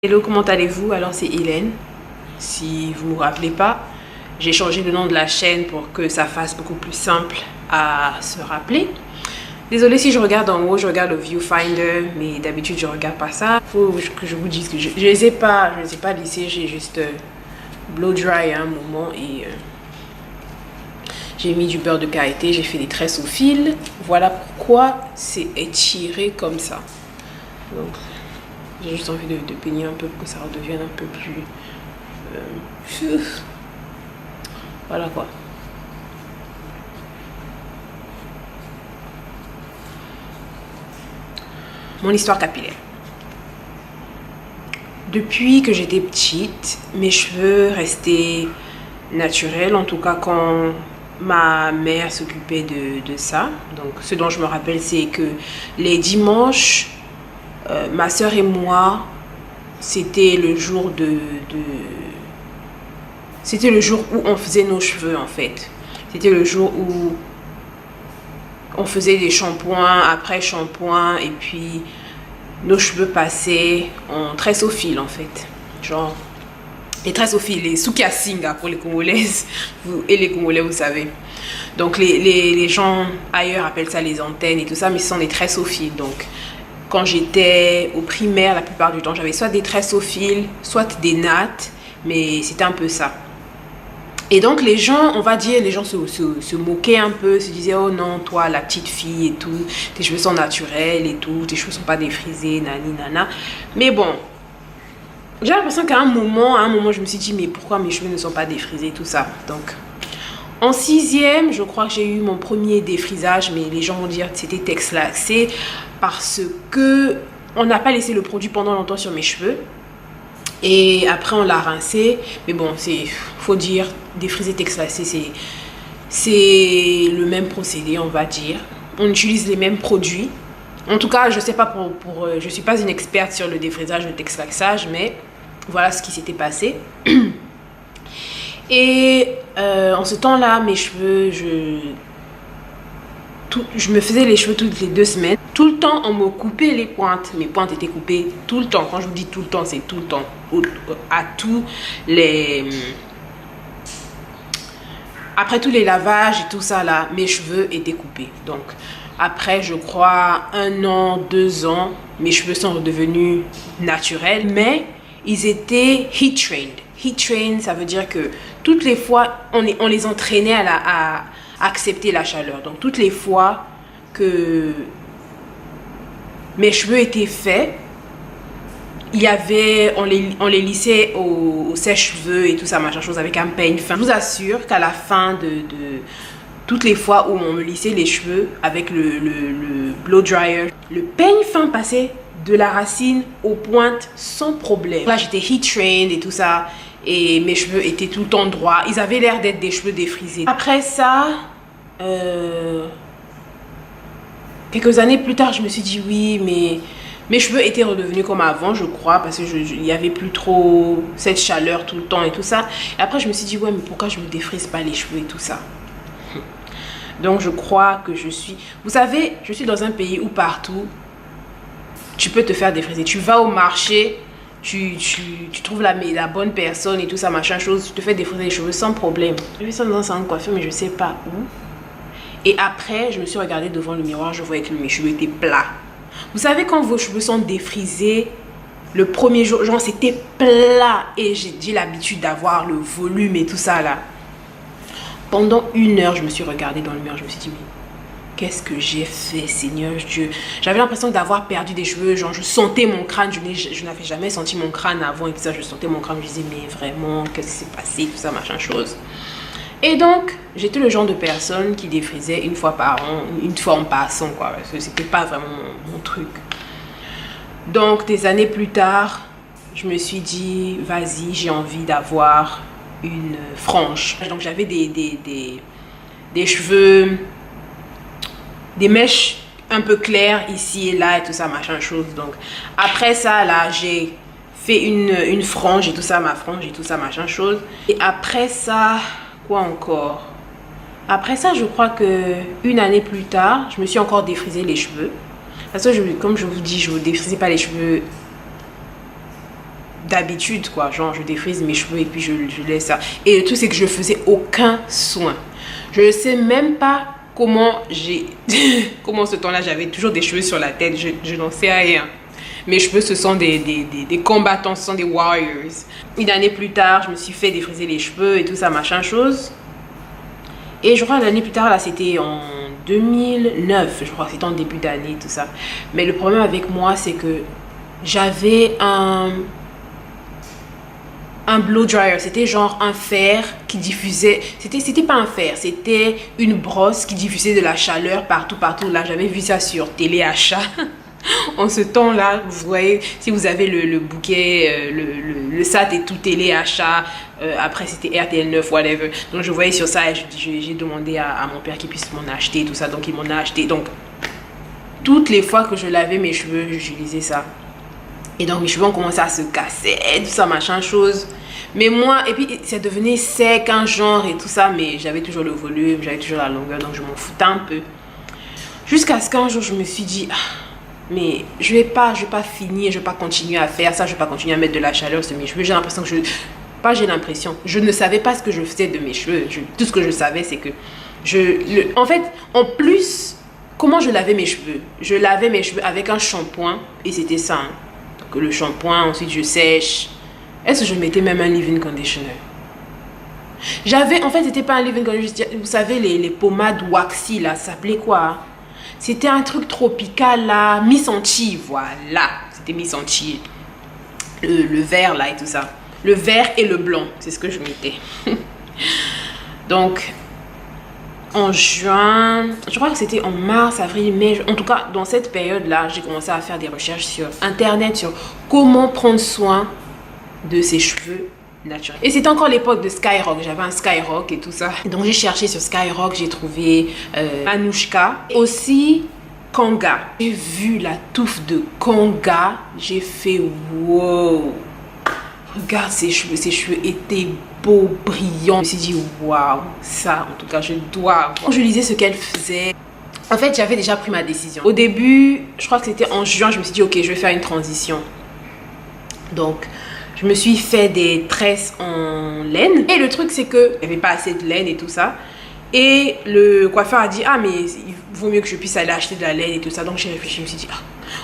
Hello, comment allez-vous? Alors c'est Hélène. Si vous ne vous rappelez pas, j'ai changé le nom de la chaîne pour que ça fasse beaucoup plus simple à se rappeler. Désolée si je regarde en haut, je regarde le viewfinder, mais d'habitude je regarde pas ça. Faut que je vous dise que je ne les ai pas lissés, j'ai juste blow dry à un moment et j'ai mis du beurre de karité, j'ai fait des tresses au fil. Voilà pourquoi c'est étiré comme ça. Donc j'ai juste envie de peigner un peu pour que ça redevienne un peu plus... voilà quoi. Mon histoire capillaire. Depuis que j'étais petite, mes cheveux restaient naturels, en tout cas quand ma mère s'occupait de ça. Donc ce dont je me rappelle, c'est que les dimanches, ma soeur et moi, c'était le jour c'était le jour où on faisait nos cheveux en fait. C'était le jour où on faisait des shampoings après shampoing et puis nos cheveux passaient en tresse au fil en fait. Genre les tresses au fil, les sukiasinga pour les Congolaises et les Congolais vous savez. Donc les gens ailleurs appellent ça les antennes et tout ça, mais ce sont des tresses au fil. Donc quand j'étais au primaire, la plupart du temps, j'avais soit des tresses au fil, soit des nattes, mais c'était un peu ça. Et donc les gens, on va dire, les gens se moquaient un peu, se disaient, oh non, toi, la petite fille et tout, tes cheveux sont naturels et tout, tes cheveux sont pas défrisés, nani, nana. Mais bon, j'ai l'impression qu'à un moment, je me suis dit, mais pourquoi mes cheveux ne sont pas défrisés, tout ça. Donc, en 6e, je crois que j'ai eu mon premier défrisage, mais les gens vont dire que c'était texlaxé parce que on n'a pas laissé le produit pendant longtemps sur mes cheveux. Et après, on l'a rincé. Mais bon, faut dire, défriser, texlaxé, c'est le même procédé, on va dire. On utilise les mêmes produits. En tout cas, je sais pas je suis pas une experte sur le défrisage, le texlaxage, mais voilà ce qui s'était passé. Et en ce temps-là, mes cheveux, je me faisais les cheveux toutes les 2 semaines. Tout le temps, on me coupait les pointes. Mes pointes étaient coupées tout le temps. Quand je vous dis tout le temps, c'est tout le temps. Après tous les lavages et tout ça là, mes cheveux étaient coupés. Donc après, je crois 1 an, 2 ans, mes cheveux sont redevenus naturels. Mais ils étaient heat trained. Heat trained, ça veut dire que toutes les fois, on les entraînait à accepter la chaleur. Donc toutes les fois que mes cheveux étaient faits, on les lissait au sèche-cheveux et tout ça, machin chose, avec un peigne fin. Je vous assure qu'à la fin de toutes les fois où on me lissait les cheveux avec le blow dryer, le peigne fin passait de la racine aux pointes sans problème. Là, j'étais heat trained et tout ça, et mes cheveux étaient tout le temps droits. Ils avaient l'air d'être des cheveux défrisés. Après ça, quelques années plus tard, je me suis dit oui, mais mes cheveux étaient redevenus comme avant, je crois, parce que il n'y avait plus trop cette chaleur tout le temps et tout ça. Et après, je me suis dit ouais, mais pourquoi je me défrise pas les cheveux et tout ça? Donc, je crois que je suis... Vous savez, je suis dans un pays où partout, tu peux te faire défriser. Tu vas au marché, tu trouves la bonne personne et tout ça, machin chose, tu te fais défriser les cheveux sans problème. Je vais ça dans un salon de coiffure, mais je sais pas où. Et après, je me suis regardée devant le miroir, je voyais que mes cheveux étaient plats. Vous savez, quand vos cheveux sont défrisés, le premier jour, genre c'était plat. Et j'ai l'habitude d'avoir le volume et tout ça là. Pendant 1 heure, je me suis regardée dans le miroir, je me suis dit, mais qu'est-ce que j'ai fait, Seigneur Dieu? J'avais l'impression d'avoir perdu des cheveux, genre je sentais mon crâne, je n'avais jamais senti mon crâne avant et tout ça, je sentais mon crâne, je disais, mais vraiment, qu'est-ce qui s'est passé, tout ça, machin chose. Et donc, j'étais le genre de personne qui défrisait 1 fois par an, 1 fois en passant, quoi, parce que c'était pas vraiment mon truc. Donc, des années plus tard, je me suis dit, vas-y, j'ai envie d'avoir une frange. Donc, j'avais des cheveux, des mèches un peu claires ici et là et tout ça, machin chose. Donc, après ça, là, j'ai fait une frange et tout ça, ma frange et tout ça, machin chose. Et après ça... Quoi encore? Après ça, je crois que 1 année plus tard, je me suis encore défrisé les cheveux. Parce que comme je vous dis, je ne défrisais pas les cheveux d'habitude, quoi. Genre, je défrise mes cheveux et puis je laisse ça. Et le truc, c'est que je faisais aucun soin. Je ne sais même pas comment comment ce temps-là, j'avais toujours des cheveux sur la tête. Je n'en sais rien. Mes cheveux, ce sont des combattants, ce sont des warriors. Une année plus tard, je me suis fait défriser les cheveux et tout ça, machin chose. Et je crois l'année plus tard, là, c'était en 2009. Je crois que c'était en début d'année, tout ça. Mais le problème avec moi, c'est que j'avais un blow dryer. C'était genre un fer qui diffusait. C'était pas un fer, c'était une brosse qui diffusait de la chaleur partout. Là, j'avais vu ça sur téléachat. En ce temps-là, vous voyez, si vous avez le bouquet, le SAT et tout téléachat, après c'était RTL 9, whatever. Donc je voyais sur ça et j'ai demandé à mon père qu'il puisse m'en acheter, tout ça. Donc il m'en a acheté. Donc toutes les fois que je lavais mes cheveux, j'utilisais ça. Et donc mes cheveux ont commencé à se casser, tout ça, machin chose. Mais moi, et puis ça devenait sec, un genre et tout ça, mais j'avais toujours le volume, j'avais toujours la longueur, donc je m'en foutais un peu. Jusqu'à ce qu'un jour, je me suis dit, mais je vais pas finir, je vais pas continuer à faire ça, je vais pas continuer à mettre de la chaleur sur mes cheveux. J'ai l'impression que je ne savais pas ce que je faisais de mes cheveux. Tout ce que je savais, c'est que en fait, en plus, comment je lavais mes cheveux? Je lavais mes cheveux avec un shampoing et c'était ça. Hein. Donc le shampoing, ensuite je sèche. Est-ce que je mettais même un leave-in conditioner? En fait, c'était pas un leave-in conditioner. Vous savez, les pommades waxy là, ça s'appelait quoi? Hein? C'était un truc tropical là, Miss Antilles, voilà. C'était Miss Antilles. Le vert là et tout ça. Le vert et le blanc, c'est ce que je mettais. Donc, en juin, je crois que c'était en mars, avril, mai. En tout cas, dans cette période-là, j'ai commencé à faire des recherches sur Internet, sur comment prendre soin de ses cheveux naturels. Et c'était encore l'époque de Skyrock. J'avais un Skyrock et tout ça. Donc, j'ai cherché sur Skyrock, j'ai trouvé Anushka. Aussi, Kanga. J'ai vu la touffe de Kanga. J'ai fait wow. Regarde ses cheveux. Ses cheveux étaient beaux, brillants. Je me suis dit waouh, ça en tout cas je dois avoir. Quand je lisais ce qu'elle faisait, en fait j'avais déjà pris ma décision. Au début, je crois que c'était en juin, je me suis dit ok, je vais faire une transition. Donc je me suis fait des tresses en laine. Et le truc c'est que il n'y avait pas assez de laine et tout ça. Et le coiffeur a dit ah mais il vaut mieux que je puisse aller acheter de la laine et tout ça. Donc j'ai réfléchi, je me suis dit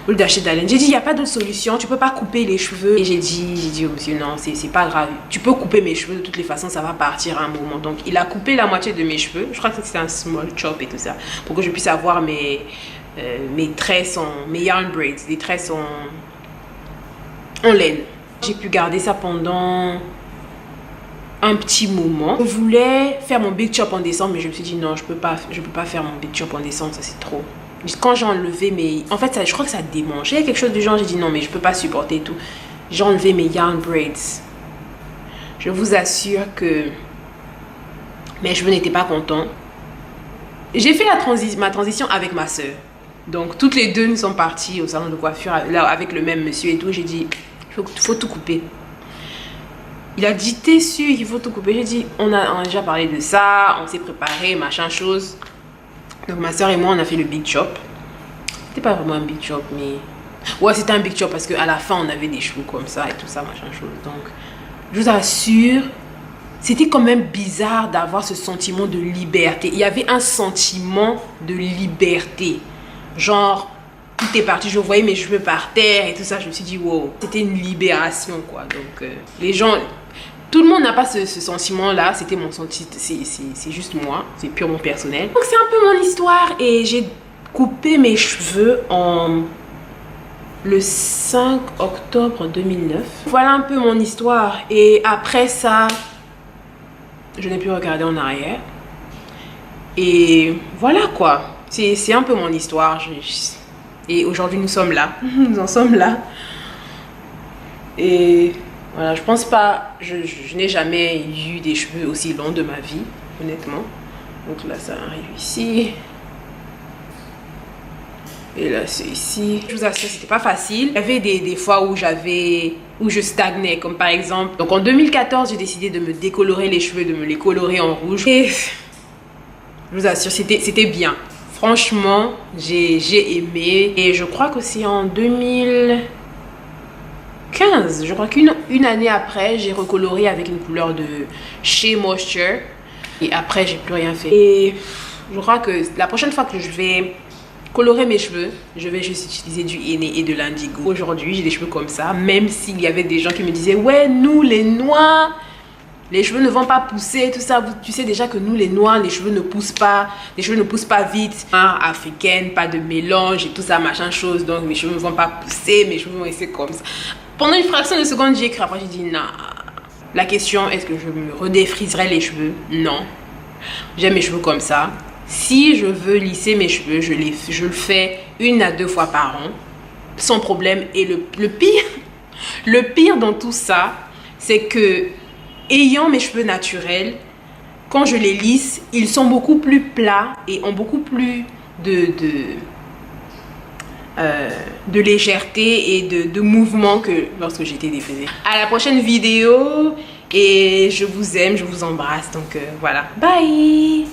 au lieu d'acheter de la laine, j'ai dit il n'y a pas d'autre solution, tu peux pas couper les cheveux. Et j'ai dit au monsieur non, c'est pas grave, tu peux couper mes cheveux de toutes les façons, ça va partir à un moment. Donc il a coupé la moitié de mes cheveux, je crois que c'était un small chop et tout ça, pour que je puisse avoir mes tresses mes yarn braids, des tresses en laine. J'ai pu garder ça pendant un petit moment. Je voulais faire mon big chop en décembre, mais je me suis dit non, je peux pas faire mon big chop en décembre, ça c'est trop. Quand j'ai enlevé mes... En fait, je crois que ça démangeait quelque chose du genre. J'ai dit non, mais je peux pas supporter tout. J'ai enlevé mes yarn braids. Je vous assure que mes cheveux n'étaient pas contents. J'ai fait ma transition avec ma soeur. Donc, toutes les deux nous sommes parties au salon de coiffure là, avec le même monsieur et tout. J'ai dit, il faut tout couper. Il a dit, t'es sûr, il faut tout couper. J'ai dit, on a déjà parlé de ça, on s'est préparé, machin chose. Donc ma soeur et moi on a fait le big chop. C'était pas vraiment un big chop mais... Ouais c'était un big chop parce qu'à la fin on avait des cheveux comme ça et tout ça machin chose. Donc je vous assure, c'était quand même bizarre d'avoir ce sentiment de liberté. Il y avait un sentiment de liberté. Genre tout est parti, je voyais mes cheveux par terre et tout ça. Je me suis dit wow, c'était une libération quoi. Donc les gens... Tout le monde n'a pas ce sentiment-là, c'était mon sentiment, c'est juste moi, c'est purement personnel. Donc c'est un peu mon histoire et j'ai coupé mes cheveux le 5 octobre 2009. Voilà un peu mon histoire et après ça, je n'ai plus regardé en arrière. Et voilà quoi, c'est un peu mon histoire. Et aujourd'hui nous sommes là, nous en sommes là. Et... Voilà, je pense pas, je n'ai jamais eu des cheveux aussi longs de ma vie, honnêtement. Donc là, ça arrive ici. Et là, c'est ici. Je vous assure, c'était pas facile. Il y avait des fois où je stagnais, comme par exemple. Donc en 2014, j'ai décidé de me décolorer les cheveux, de me les colorer en rouge. Et je vous assure, c'était bien. Franchement, j'ai aimé. Et je crois que c'est en 2015 15. Je crois qu'une année après, j'ai recoloré avec une couleur de Shea Moisture. Et après, j'ai plus rien fait. Et je crois que la prochaine fois que je vais colorer mes cheveux, je vais juste utiliser du henné et de l'indigo. Aujourd'hui, j'ai des cheveux comme ça, même s'il y avait des gens qui me disaient « Ouais, nous les noirs, les cheveux ne vont pas pousser, tout ça. Tu sais déjà que nous les noirs, les cheveux ne poussent pas. Les cheveux ne poussent pas vite. Africaine, pas de mélange et tout ça, machin chose. Donc mes cheveux ne vont pas pousser, mes cheveux vont rester comme ça. » Pendant une fraction de seconde, j'ai écrit. Après, j'ai dit non. La question, est-ce que je me redéfriserai les cheveux? Non. J'aime mes cheveux comme ça. Si je veux lisser mes cheveux, je le fais 1 à 2 fois par an. Sans problème. Et le pire dans tout ça, c'est que ayant mes cheveux naturels, quand je les lisse, ils sont beaucoup plus plats et ont beaucoup plus de légèreté et de mouvement que lorsque j'étais défrisée. À la prochaine vidéo et je vous aime, je vous embrasse. Donc voilà, bye.